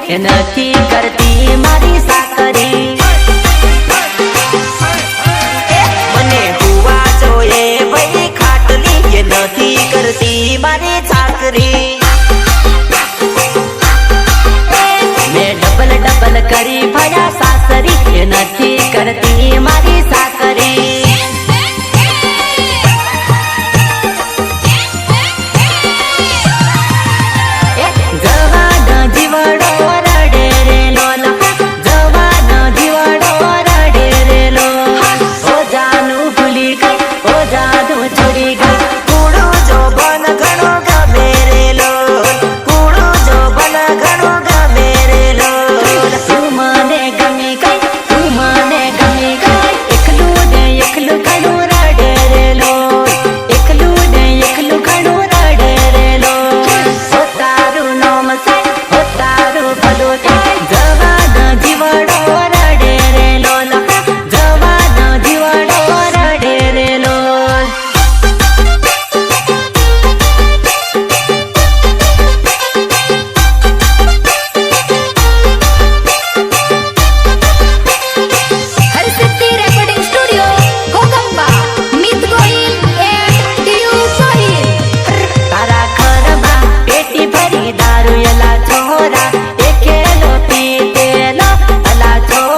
એ નથી કરતી મારી સાકરી મને હુવા જોઈએ ભાઈ ખાટલી એ નથી કરતી મારી ચાકરી મેં ડબલ કરી ભયા સાસરી એ નથી